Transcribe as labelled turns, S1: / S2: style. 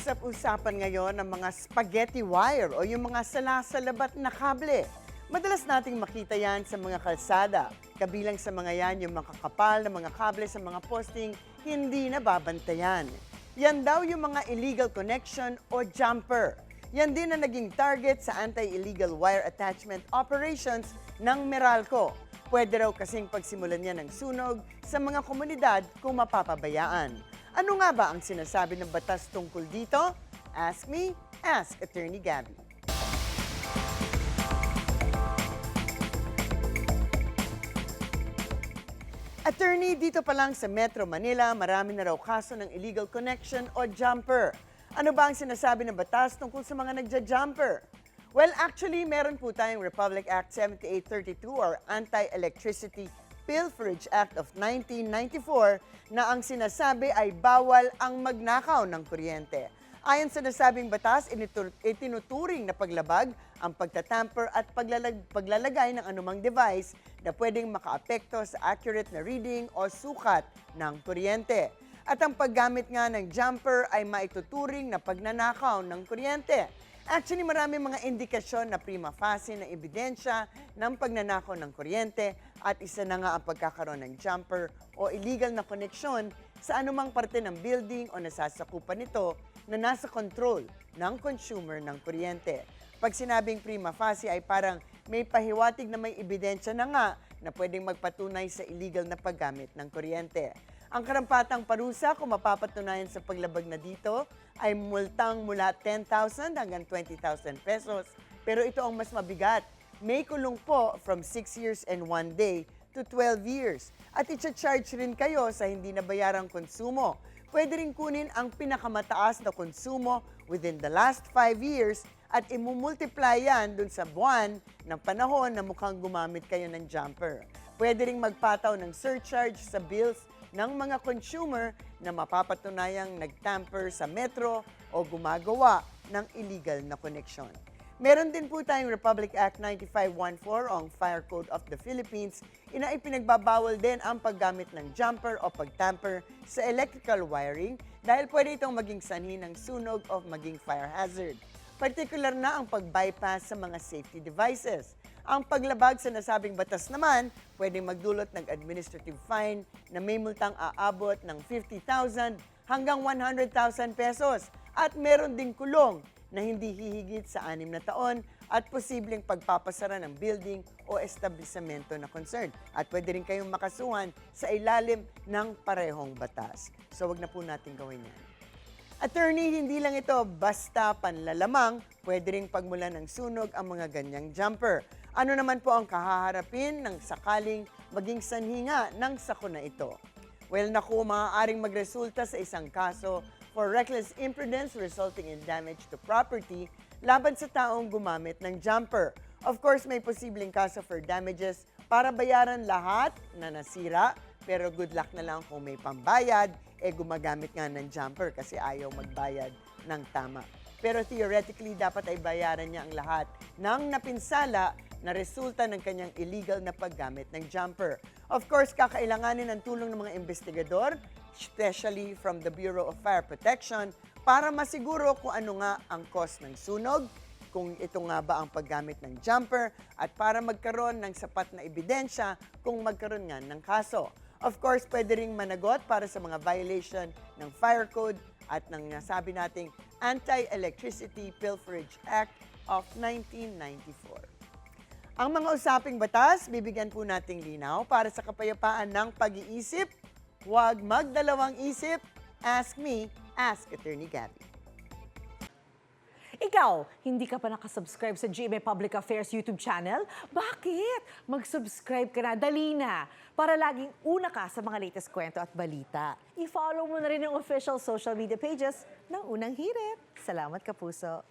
S1: Usap-usapan ngayon ang mga spaghetti wire o yung mga salasalabat na kable. Madalas nating makita yan sa mga kalsada. Kabilang sa mga yan yung makakapal na mga kable sa mga posting hindi nababantayan. Yan daw yung mga illegal connection o jumper. Yan din ang naging target sa anti-illegal wire attachment operations ng Meralco. Pwede raw kasing pagsimulan niya ng sunog sa mga komunidad kung mapapabayaan. Ano nga ba ang sinasabi ng batas tungkol dito? Ask me, ask Attorney Gabby. Attorney, dito pa lang sa Metro Manila, marami na raw kaso ng illegal connection o jumper. Ano ba ang sinasabi ng batas tungkol sa mga nagja-jumper? Well, actually, meron po tayong Republic Act 7832 or Anti-Electricity Pilferage Act of 1994 na ang sinasabi ay bawal ang magnakaw ng kuryente. Ayon sa nasabing batas, itinuturing na paglabag ang pagtatamper at paglalagay ng anumang device na pwedeng makaapekto sa accurate na reading o sukat ng kuryente. At ang paggamit nga ng jumper ay maituturing na pagnanakaw ng kuryente. Actually, marami mga indikasyon na prima facie na ebidensya ng pagnanakaw ng kuryente at isa na nga ang pagkakaroon ng jumper o illegal na koneksyon sa anumang parte ng building o nasasakupan nito na nasa control ng consumer ng kuryente. Pag sinabing prima facie ay parang may pahiwatig na may ebidensya na nga na pwedeng magpatunay sa illegal na paggamit ng kuryente. Ang karampatang parusa kung mapapatunayan sa paglabag na dito ay multang mula 10,000 hanggang 20,000 pesos. Pero ito ang mas mabigat. May kulong po from 6 years and 1 day to 12 years. At i-charge rin kayo sa hindi nabayarang konsumo. Pwede rin kunin ang pinakamataas na konsumo within the last 5 years at imumultiply yan dun sa buwan ng panahon na mukhang gumamit kayo ng jumper. Pwede rin magpataw ng surcharge sa bills ng mga consumer na mapapatunayang nagtamper sa metro o gumagawa ng illegal na koneksyon. Meron din po tayong Republic Act 9514 o Fire Code of the Philippines na ipinagbabawal din ang paggamit ng jumper o pagtamper sa electrical wiring dahil pwede itong maging sanhi ng sunog o maging fire hazard. Partikular na ang pag-bypass sa mga safety devices. Ang paglabag sa nasabing batas naman, pwedeng magdulot ng administrative fine na may multang aabot ng 50,000 hanggang 100,000 pesos at meron ding kulong na hindi hihigit sa 6 na taon at posibleng pagpapasara ng building o establisamento na concerned. At pwede rin kayong makasuhan sa ilalim ng parehong batas. So wag na po natin gawin yan. Attorney, hindi lang ito basta panlalamang, pwede ring pagmulan ng sunog ang mga ganyang jumper. Ano naman po ang kahaharapin ng sakaling maging sanhi nga ng sakuna ito? Well, naku, maaaring magresulta sa isang kaso for reckless imprudence resulting in damage to property laban sa taong gumamit ng jumper. Of course, may posibleng kaso for damages para bayaran lahat na nasira, pero good luck na lang kung may pambayad, gumagamit nga ng jumper kasi ayaw magbayad ng tama. Pero theoretically, dapat ay bayaran niya ang lahat ng napinsala na resulta ng kanyang illegal na paggamit ng jumper. Of course, kakailanganin ng tulong ng mga investigador, especially from the Bureau of Fire Protection, para masiguro kung ano nga ang cause ng sunog, kung ito nga ba ang paggamit ng jumper, at para magkaroon ng sapat na ebidensya kung magkaroon nga ng kaso. Of course, pwede ring managot para sa mga violation ng Fire Code at ng nasabi nating Anti-Electricity Pilferage Act of 1994. Ang mga usaping batas, bibigyan po nating linaw para sa kapayapaan ng pag-iisip. Huwag magdalawang isip. Ask me, ask Attorney Gabby.
S2: Ikaw, hindi ka pa nakasubscribe sa GMA Public Affairs YouTube channel? Bakit? Mag-subscribe ka na, dali na, para laging una ka sa mga latest kwento at balita. I-follow mo na rin ang official social media pages ng Unang Hirit. Salamat, Kapuso.